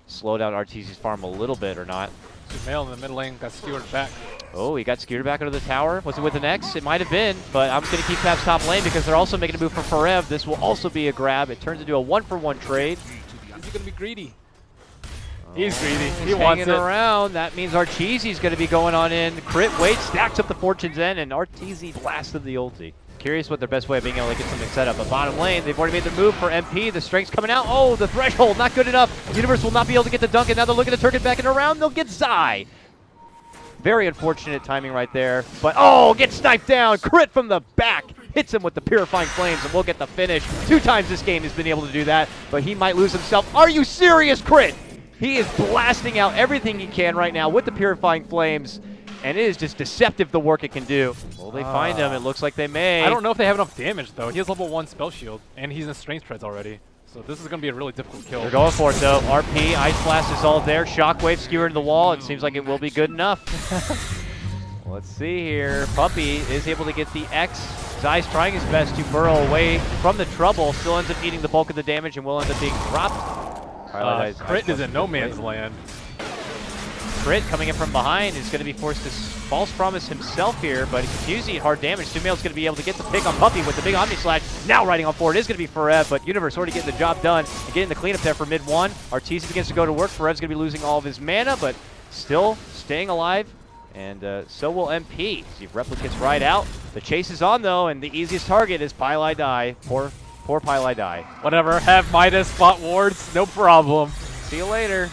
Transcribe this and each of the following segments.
slow down RTZ's farm a little bit or not. Sumail in the mid lane got skewered back. Oh, he got skewered back into the tower. Was it with an X? It might have been, but I'm going to keep Fab's top lane because they're also making a move for Forev. This will also be a grab. It turns into a 1-for-1 trade. Is he going to be greedy? Oh, He's greedy. He's He wants hanging it. around. That means Arteezy's going to be going on in. Crit wait, stacks up the Fortune's End, and Arteezy blasted the ulti. Curious what their best way of being able to get something set up. But bottom lane, they've already made the move for MP. The strength's coming out. Oh, the threshold, not good enough. Universe will not be able to get the dunk, and now they're looking to turn it back and around. They'll get Zai. Very unfortunate timing right there. But, oh, gets sniped down. Crit from the back. Hits him with the Purifying Flames, and we'll get the finish. 2 times this game he's been able to do that, but he might lose himself. Are you serious, Crit? He is blasting out everything he can right now with the Purifying Flames, and it is just deceptive the work it can do. Will they find him? It looks like they may. I don't know if they have enough damage, though. He has level 1 spell shield, and he's in strength treads already. So this is going to be a really difficult kill. They're going for it, though. RP, Ice Blast is all there. Shockwave skewered to the wall. It seems like it will be good enough. Let's see here. Puppy is able to get the X. Zai's trying his best to burrow away from the trouble. Still ends up eating the bulk of the damage and will end up being dropped. Crit is in no man's land. Crit coming in from behind is going to be forced to false promise himself here, but he continues to eat hard damage. Sumail's going to be able to get the pick on Puppy with the big Omni Slash. Now riding on forward is going to be Forev, but Universe already getting the job done and getting the cleanup there for mid 1. Arteezy begins to go to work. Forev's going to be losing all of his mana, but still staying alive. And so will MP. See if Replicate's right out. The chase is on, though, and the easiest target is Pylai Die. Poor Pylai Die. Whatever. Have Midas spot wards. No problem. See you later.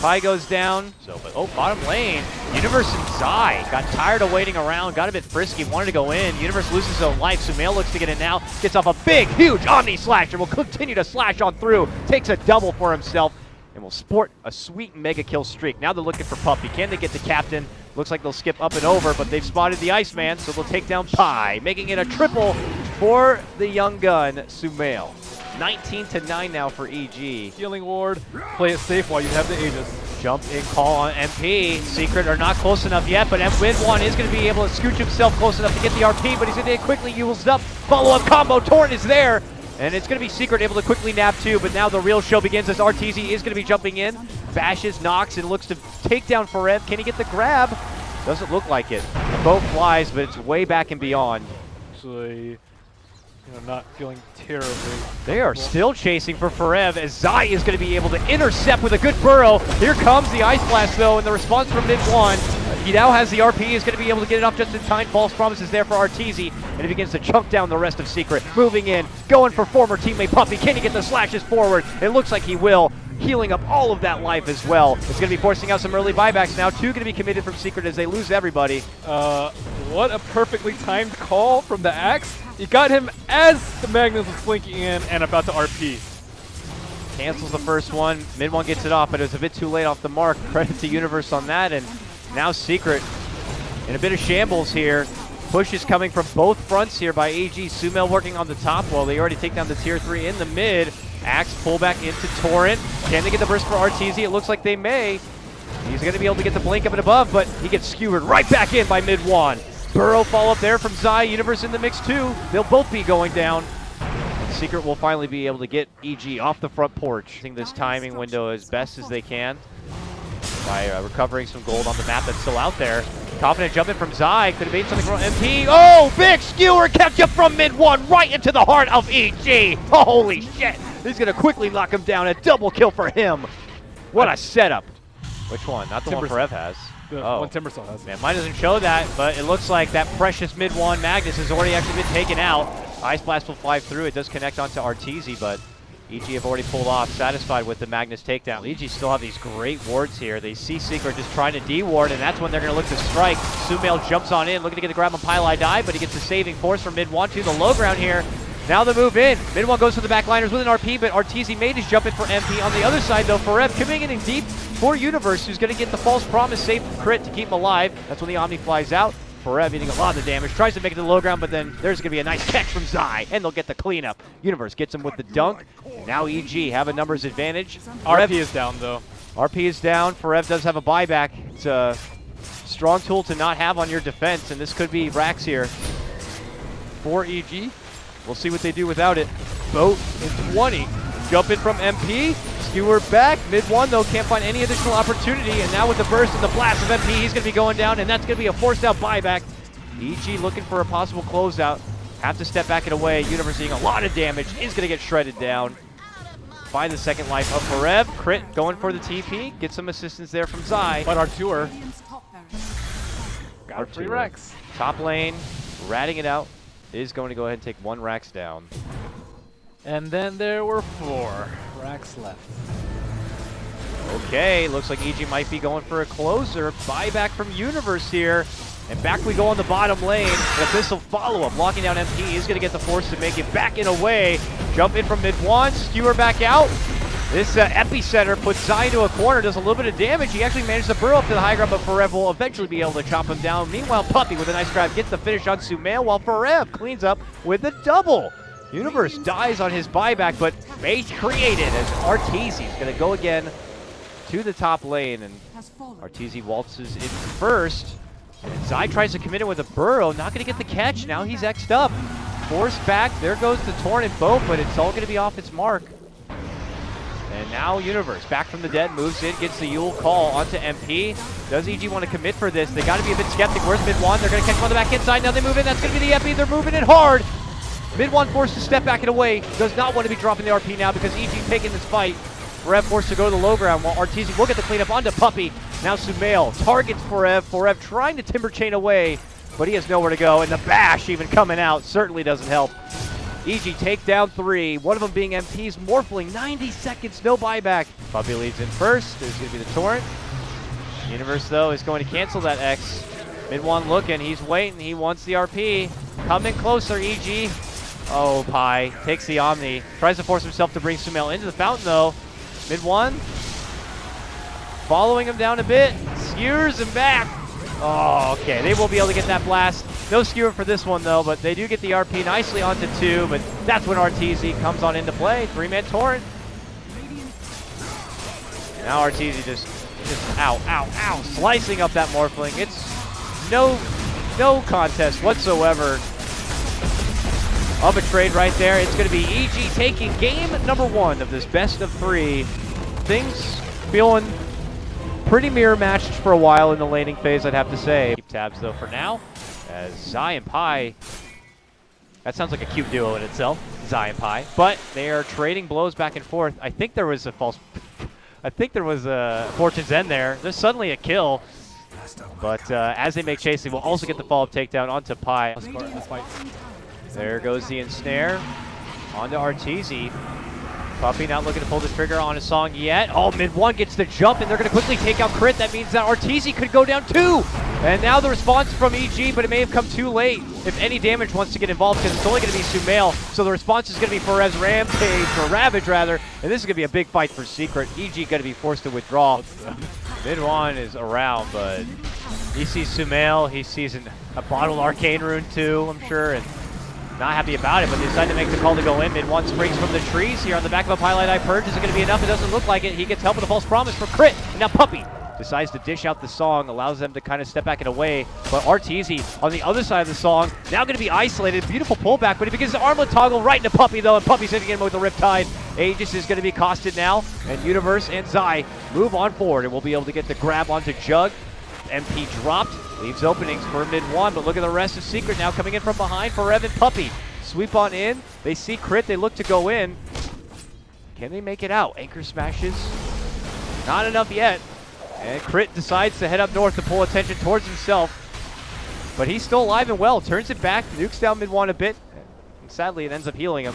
Pi goes down. Oh, bottom lane. Universe and Zai got tired of waiting around, got a bit frisky, wanted to go in. Universe loses his own life. Sumail looks to get in now. Gets off a big, huge Omni Slash and will continue to slash on through. Takes a double for himself and will sport a sweet mega kill streak. Now they're looking for Puppy. Can they get the captain? Looks like they'll skip up and over, but they've spotted the Iceman, so they'll take down Pi, making it a triple for the young gun, Sumail. 19-9 now for EG. Healing ward. Play it safe while you have the Aegis. Jump in call on MP. Secret are not close enough yet, but Win1 is going to be able to scooch himself close enough to get the RP, but he's going to get quickly used up. Follow-up combo. Torrent is there. And it's going to be Secret able to quickly nab too, but now the real show begins as Arteezy is going to be jumping in. Bashes, knocks, and looks to take down Forev. Can he get the grab? Doesn't look like it. The boat flies, but it's way back and beyond. Actually, not feeling terribly. They are still chasing for Forev as Zai is going to be able to intercept with a good burrow. Here comes the Ice Blast though, and the response from mid 1. He now has the RP, is going to be able to get it off just in time. False promise is there for Arteezy, and he begins to chunk down the rest of Secret. Moving in, going for former teammate Puppy. Can he get the slashes forward? It looks like he will. Healing up all of that life as well. It's going to be forcing out some early buybacks now. 2 going to be committed from Secret as they lose everybody. What a perfectly timed call from the Axe. He got him as the Magnus was flanking in and about to RP. Cancels the first one. Mid 1 gets it off, but it was a bit too late off the mark. Credit to Universe on that, and now Secret in a bit of shambles here. Push is coming from both fronts here by AG. Sumail working on the top while they already take down the tier 3 in the mid. Axe pull back into Torrent. Can they get the burst for Arteezy? It looks like they may. He's going to be able to get the blink up and above, but he gets skewered right back in by mid 1. Burrow follow up there from Zai. Universe in the mix too. They'll both be going down. And Secret will finally be able to get EG off the front porch. Using this timing window as best as they can by recovering some gold on the map that's still out there. Confident jump in from Zai. Could have made something from MP. Oh, big skewer kept you from mid 1 right into the heart of EG. Holy shit. He's going to quickly knock him down. A double kill for him. What a setup. Which one? Not the one Forev has. The one Timbersaw has. Man, mine doesn't show that, but it looks like that precious mid 1 Magnus has already actually been taken out. Ice Blast will fly through. It does connect onto Arteezy, but EG have already pulled off, satisfied with the Magnus takedown. EG still have these great wards here. They see Secret just trying to de-ward, and that's when they're going to look to strike. Sumail jumps on in, looking to get the grab on Pylai Die, but he gets the saving force from mid 1 to the low ground here. Now the move in. Mid 1 goes to the backliners with an RP, but Arteezy made his jump in for MP. On the other side, though, Forev coming in deep for Universe, who's going to get the false promise save crit to keep him alive. That's when the Omni flies out. Forev eating a lot of the damage. Tries to make it to the low ground, but then there's going to be a nice catch from Zai, and they'll get the cleanup. Universe gets him with the dunk. And now EG have a numbers advantage. RP is down, though. RP is down. Forev does have a buyback. It's a strong tool to not have on your defense, and this could be Rax here for EG. We'll see what they do without it. Boat in 20. Jump in from MP. Skewer back. Mid one, though, can't find any additional opportunity. And now with the burst and the blast of MP, he's going to be going down, and that's going to be a forced out buyback. EG looking for a possible closeout. Have to step back and away. Universe seeing a lot of damage. Is going to get shredded down. Find the second life of Forev. Crit going for the TP. Get some assistance there from Zai. But Artur got 3 Rex. Top lane, ratting it out. Is going to go ahead and take 1 Rax down. And then there were 4 Rax left. Okay, looks like EG might be going for a closer. Buyback from Universe here. And back we go on the bottom lane. An Abyssal follow-up, locking down MP. Is going to get the force to make it back and away. Jump in from mid one, skewer back out. This epicenter puts Zai into a corner, does a little bit of damage. He actually managed to burrow up to the high ground, but Forev will eventually be able to chop him down. Meanwhile, Puppey with a nice grab gets the finish on Sumail, while Forev cleans up with the double. Universe dies on his buyback, but base created as Arteezy is going to go again to the top lane, and Arteezy waltzes in first. And Zai tries to commit it with a burrow, not going to get the catch. Now he's X'd up. Forced back, there goes the Torn and Boat, but it's all going to be off its mark. And now Universe, back from the dead, moves in, gets the Yule call onto MP. Does EG want to commit for this? They got to be a bit skeptic. Where's mid one? They're going to catch him on the back inside. Now they move in, that's going to be the EP. They're moving it hard. Mid one forced to step back and away. Does not want to be dropping the RP now because EG taking this fight. Forev forced to go to the low ground while Arteezy will get the cleanup onto Puppey. Now Sumail targets Forev. Forev trying to timber chain away, but he has nowhere to go. And the bash even coming out certainly doesn't help. EG take down 3, one of them being MP's Morphling. 90 seconds, no buyback. Puppey leads in first. There's going to be the Torrent. Universe, though, is going to cancel that X. Mid one looking, he's waiting, he wants the RP. Coming closer, EG. Oh, Pi takes the Omni. Tries to force himself to bring Sumail into the fountain, though. Mid one. Following him down a bit. Skewers him back. Oh, okay. They will be able to get that blast. No skewer for this one, though, but they do get the RP nicely onto 2, but that's when Arteezy comes on into play. 3-man Torrent. Now Arteezy just ow, ow, ow, slicing up that Morphling. It's no contest whatsoever of a trade right there. It's going to be EG taking game number 1 of this best of 3. Things feeling pretty mirror matched for a while in the laning phase, I'd have to say. Keep tabs, though, for now, as Zai and Pi, that sounds like a cute duo in itself, Zai and Pi, but they are trading blows back and forth. I think there was a Fortune's End there. There's suddenly a kill, but as they make chase, they will also get the follow-up takedown onto Pi. There goes the ensnare onto Arteezy. Puppey not looking to pull the trigger on a song yet. Oh, mid one gets the jump, and they're going to quickly take out Crit. That means that Arteezy could go down 2. And now the response from EG, but it may have come too late if any damage wants to get involved, because it's only going to be Sumail. So the response is going to be Forev's Rampage, or Ravage rather, and this is going to be a big fight for Secret. EG going to be forced to withdraw. Mid one is around, but he sees Sumail. He sees a bottled Arcane Rune too, I'm sure, and not happy about it, but they decide to make the call to go in. Mid one springs from the trees here on the back of a Highlight Eye Purge. Is it going to be enough? It doesn't look like it. He gets help with a false promise from Crit. And now Puppey decides to dish out the song, allows them to kind of step back and away. But Arteezy on the other side of the song, now going to be isolated. Beautiful pullback, but he begins to armlet toggle right into Puppey, though, and Puppey's hitting him with the Riptide. Aegis is going to be costed now, and Universe and Zai move on forward, and we'll be able to get the grab onto Jug. MP dropped, leaves openings for mid one, but look at the rest of Secret now coming in from behind for Evan Puppey. Sweep on in, they see Crit, they look to go in. Can they make it out? Anchor smashes, not enough yet. And Crit decides to head up north to pull attention towards himself. But he's still alive and well, turns it back, nukes down mid one a bit. And sadly, it ends up healing him.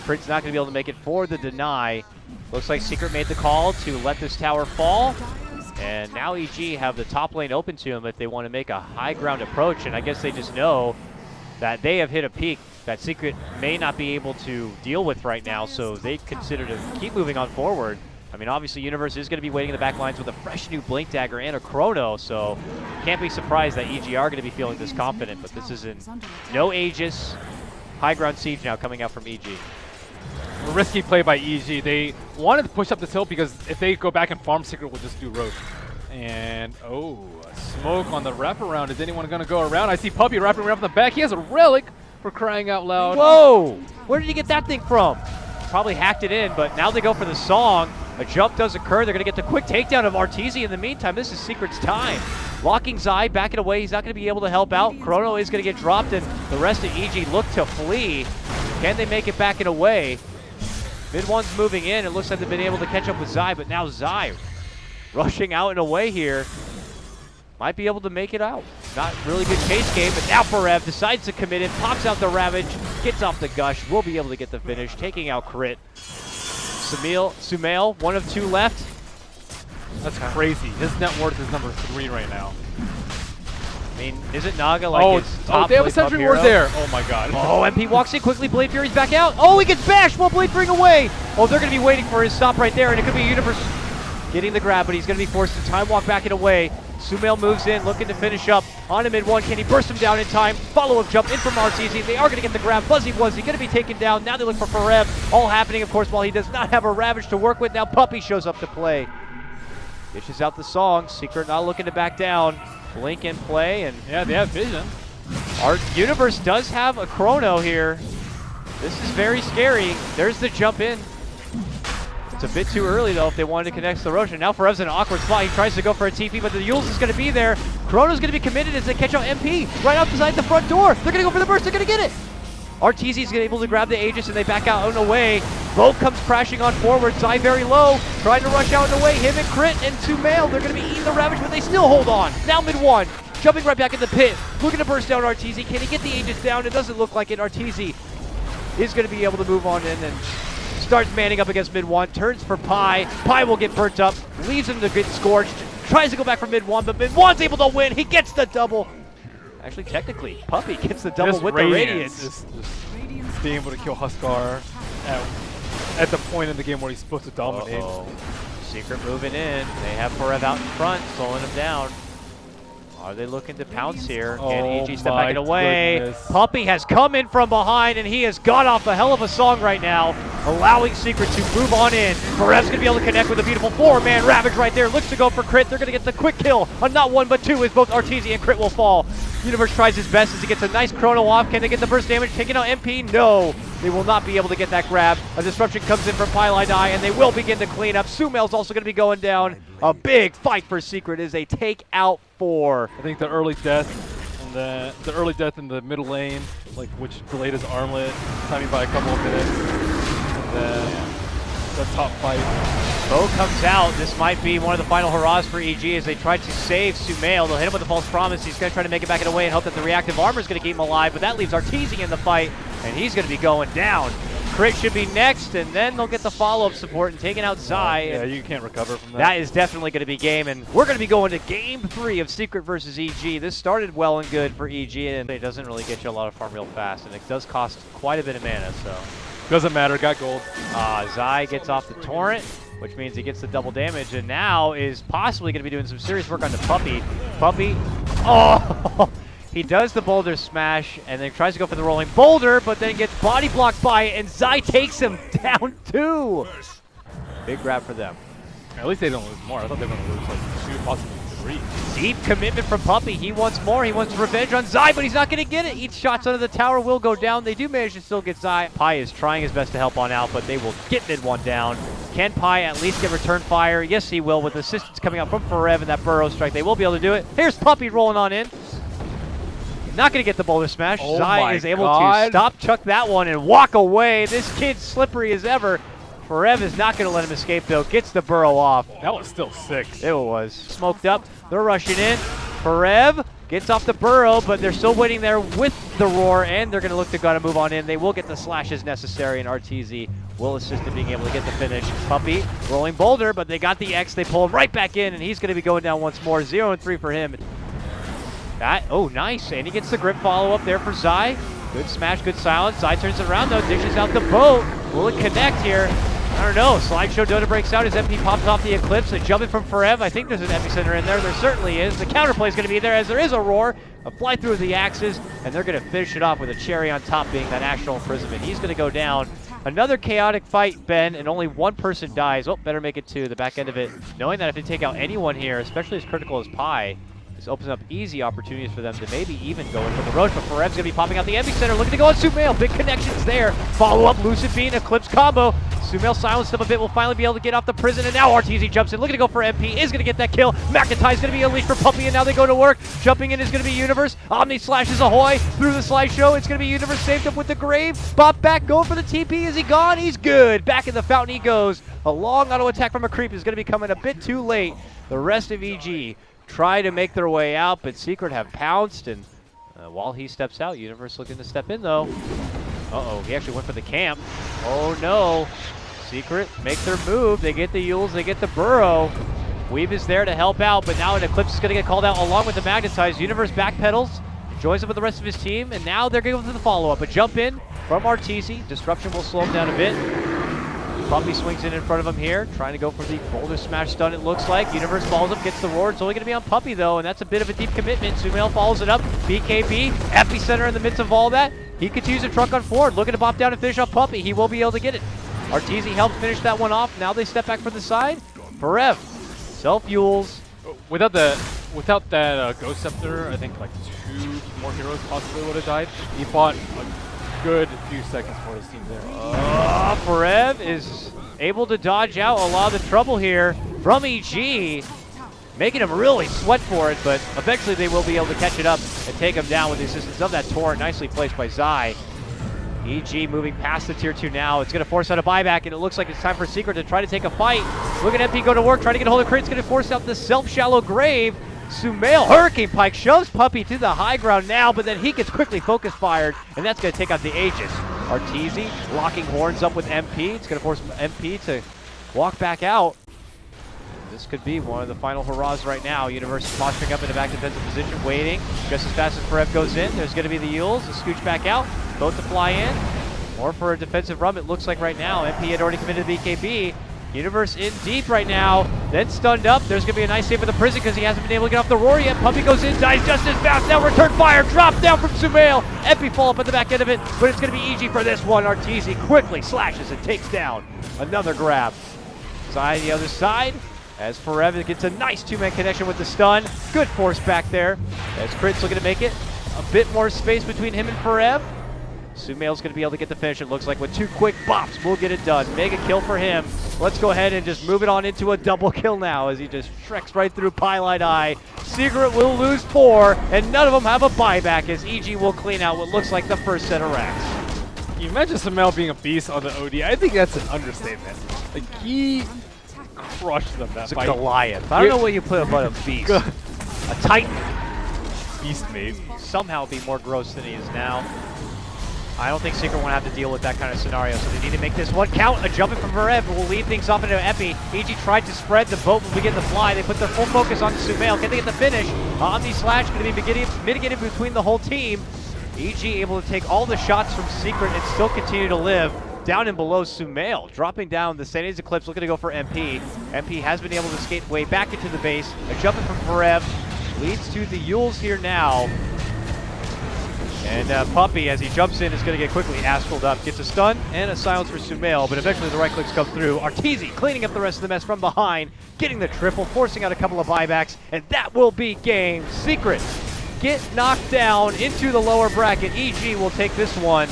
Crit's not gonna be able to make it for the deny. Looks like Secret made the call to let this tower fall. And now EG have the top lane open to him if they want to make a high ground approach. And I guess they just know that they have hit a peak that Secret may not be able to deal with right now, so they consider to keep moving on forward. I mean, obviously Universe is going to be waiting in the back lines with a fresh new Blink Dagger and a Chrono, so can't be surprised that EG are going to be feeling this confident, but this is in no Aegis. High ground siege now coming out from EG. A risky play by EG. They wanted to push up this hill because if they go back and farm, Secret will just do rogue. And, oh, a smoke on the wraparound. Is anyone going to go around? I see Puppey wrapping around from the back. He has a relic, for crying out loud. Whoa! Where did you get that thing from? Probably hacked it in, but now they go for the song. A jump does occur. They're going to get the quick takedown of Arteezy in the meantime. This is Secret's time. Locking Zai, backing away. He's not going to be able to help out. Chrono is going to get dropped, and the rest of EG look to flee. Can they make it back and away? Mid one's moving in. It looks like they've been able to catch up with Zai, but now Zai rushing out and away here. Might be able to make it out. Not really good chase game, but now Forev decides to commit it, pops out the Ravage, gets off the Gush, will be able to get the finish, taking out Crit. Sumail, 1 of 2 left. That's crazy. His net worth is number 3 right now. I mean, isn't Naga like his top they have a play sentry pub ward hero? there. Oh my god. Oh, MP walks in quickly. Blade Fury's back out. Oh, he gets bashed while Blade Fury away. Oh, they're going to be waiting for his stop right there, and it could be Universe getting the grab, but he's going to be forced to time walk back and away. Sumail moves in, looking to finish up on a mid one. Can he burst him down in time? Follow-up jump in from Arteezy. They are going to get the grab. Fuzzy Wuzzy going to be taken down. Now they look for Forev. All happening, of course, while he does not have a Ravage to work with. Now Puppey shows up to play. Dishes out the song. Secret not looking to back down. Blink in play, and yeah, they have vision. our Universe does have a Chrono here. This is very scary. There's the jump in. It's a bit too early, though, if they wanted to connect to the Roshan. Now Forev's in an awkward spot. He tries to go for a TP, but the Yules is going to be there. Chrono's going to be committed as they catch out MP right outside the front door. They're going to go for the burst. They're going to get it. Arteezy's able to grab the Aegis, and they back out and away. Boat comes crashing on forward. Zai very low, trying to rush out and away. Him and Crit and Sumail, they're going to be eating the Ravage, but they still hold on. Now mid one, jumping right back in the pit, looking to burst down Arteezy. Can he get the Aegis down? It doesn't look like it. Arteezy is going to be able to move on in and starts manning up against mid one. Turns for Pi. Pi will get burnt up, leaves him to get scorched. Tries to go back for mid one, but mid one's able to win. He gets the double. Actually, technically, Puppey gets the double with the Radiance. Just being able to kill Huskar at the point in the game where he's supposed to dominate. Secret moving in. They have Forev out in front, slowing him down. Are they looking to pounce here? Can EG step back and away? Goodness. Puppey has come in from behind, and he has got off a hell of a song right now, allowing Secret to move on in. Forev's going to be able to connect with a beautiful 4-man Ravage right there. Looks to go for Crit. They're going to get the quick kill on not 1 but 2 as both Arteezy and Crit will fall. Universe tries his best as he gets a nice Chrono off. Can they get the burst damage? Taking out MP? No. They will not be able to get that grab. A disruption comes in from Pylai Die, and they will begin to clean up. Sumail's also going to be going down. A big fight for Secret is a take out 4. I think the early death and the early death in the middle lane, like which delayed his armlet, timing by a couple of minutes, and then the top fight. Bo comes out. This might be one of the final hurrahs for EG as they try to save Sumail. They'll hit him with a false promise. He's going to try to make it back and away and hope that the reactive armor is going to keep him alive, but that leaves Arteezy in the fight, and he's going to be going down. Crit should be next, and then they'll get the follow-up support and taking out Zai. Yeah, you can't recover from that. That is definitely going to be game, and we're going to be going to Game 3 of Secret versus EG. This started well and good for EG, and it doesn't really get you a lot of farm real fast, and it does cost quite a bit of mana, so. Doesn't matter, got gold. Zai gets off the Torrent, which means he gets the double damage, and now is possibly going to be doing some serious work on the Puppey. Puppey, oh! He does the boulder smash, and then tries to go for the rolling boulder, but then gets body blocked by it, and Zai takes him down too. Big grab for them. At least they don't lose more. I thought they were going to lose like 2, possibly 3. Deep commitment from Puppey. He wants more. He wants revenge on Zai, but he's not going to get it. Each shots under the tower will go down. They do manage to still get Zai. Pi is trying his best to help on out, but they will get mid one down. Can Pi at least get return fire? Yes, he will, with assistance coming out from Forev and that burrow strike. They will be able to do it. Here's Puppey rolling on in. Not going to get the boulder smash. Oh Zai is able to stop, chuck that one, and walk away. This kid's slippery as ever. Forev is not going to let him escape, though. Gets the burrow off. That was still 6. It was. Smoked up. They're rushing in. Forev gets off the burrow, but they're still waiting there with the roar, and they're going to look to gotta move on in. They will get the slashes necessary, and Arteezy will assist in being able to get the finish. Puppey rolling boulder, but they got the X. They pull him right back in, and he's going to be going down once more. 0-3 for him. Oh, nice. And he gets the grip follow-up there for Zai. Good smash, good silence. Zai turns it around, though. Dishes out the boat. Will it connect here? I don't know. Slideshow Dota breaks out. His MP pops off the Eclipse. A jumping from Forev. I think there's an epicenter in there. There certainly is. The counterplay is going to be there as there is a roar. A fly through of the axes. And they're going to finish it off with a cherry on top being that actual imprisonment. He's going to go down. Another chaotic fight, Ben, and only one person dies. Oh, better make it 2. The back end of it. Knowing that if they take out anyone here, especially as critical as Pi, this opens up easy opportunities for them to maybe even go in for the Roche, but Forev's going to be popping out the epicenter, looking to go on Sumail. Big connections there. Follow up, Lucid Beam, Eclipse combo. Sumail silenced him a bit, will finally be able to get off the prison, and now RTZ jumps in, looking to go for MP, is going to get that kill. McIntyre's going to be unleashed for Puppey, and now they go to work. Jumping in is going to be Universe. Omni slashes ahoy through the slideshow. It's going to be Universe saved up with the grave. Bop back, going for the TP. Is he gone? He's good. Back in the fountain he goes. A long auto attack from a creep is going to be coming a bit too late. The rest of EG try to make their way out, but Secret have pounced, and while he steps out, Universe looking to step in though. Uh-oh, he actually went for the camp. Oh no. Secret make their move. They get the Yules, they get the Burrow. Weave is there to help out, but now an Eclipse is going to get called out along with the Magnetize. Universe backpedals, joins up with the rest of his team, and now they're going to go for the follow-up. A jump in from RTZ. Disruption will slow him down a bit. Puppey swings in front of him here, trying to go for the boulder smash stun, it looks like. Universe follows up, gets the roar. It's only going to be on Puppey, though, and that's a bit of a deep commitment. Sumail follows it up. BKB, epicenter in the midst of all that. He continues to truck on forward, looking to bop down and finish off Puppey. He will be able to get it. RTZ helps finish that one off. Now they step back from the side. Forev, self-Yules. Without that Ghost Scepter, I think like 2 more heroes possibly would have died. He fought a good few seconds for his team there. Forev is able to dodge out a lot of the trouble here from EG, making him really sweat for it, but eventually they will be able to catch it up and take him down with the assistance of that torrent, nicely placed by Zai. EG moving past the tier 2 now. It's going to force out a buyback, and it looks like it's time for Secret to try to take a fight. Look at MP go to work, trying to get a hold of Crit. It's going to force out the self-shallow grave. Sumail, Hurricane Pike, shoves Puppey to the high ground now, but then he gets quickly focus fired, and that's going to take out the Aegis. RTZ locking horns up with MP. It's going to force MP to walk back out. This could be one of the final hurrahs right now. Universe posturing up in a back defensive position, waiting. Just as fast as Forev goes in, there's going to be the Yules, the scooch back out. Both to fly in. Or for a defensive run, it looks like right now. MP had already committed the BKB. Universe in deep right now, then stunned up. There's going to be a nice save for the prison because he hasn't been able to get off the roar yet. Puppey goes in, dies just as fast. Now return fire, drop down from Sumail. MP fall up at the back end of it, but it's going to be EG for this one. RTZ quickly slashes and takes down another grab. Side the other side, as Forever gets a nice 2-man connection with the stun. Good force back there, as Crit's looking to make it a bit more space between him and Forever. Sumail's going to be able to get the finish, it looks like, with 2 quick bops. We'll get it done. Mega kill for him. Let's go ahead and just move it on into a double kill now as he just shreks right through Pylite Eye. Secret will lose 4, and none of them have a buyback as EG will clean out what looks like the first set of racks. You mentioned Sumail being a beast on the OD. I think that's an understatement. Like, he crushed them that fight. It's a Goliath. I don't know what you put about a beast. A Titan. Beast maybe. Somehow be more gross than he is now. I don't think Secret want to have to deal with that kind of scenario, so they need to make this one count. A jumping from Forev will lead things off into Epi. EG tried to spread, the boat will begin to fly. They put their full focus on Sumail. Can they get the finish? Omni Slash going to be mitigated between the whole team. EG able to take all the shots from Secret and still continue to live. Down and below Sumail, dropping down the St. Eclipse, looking to go for MP. MP has been able to skate way back into the base. A jumping from Forev leads to the Yules here now. And Puppey, as he jumps in, is going to get quickly astraled up. Gets a stun and a silence for Sumail, but eventually the right clicks come through. RTZ cleaning up the rest of the mess from behind, getting the triple, forcing out a couple of buybacks, and that will be game. Secret get knocked down into the lower bracket. EG will take this one,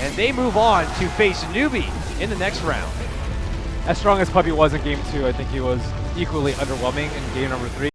and they move on to face Newbie in the next round. As strong as Puppey was in game 2, I think he was equally underwhelming in game number 3.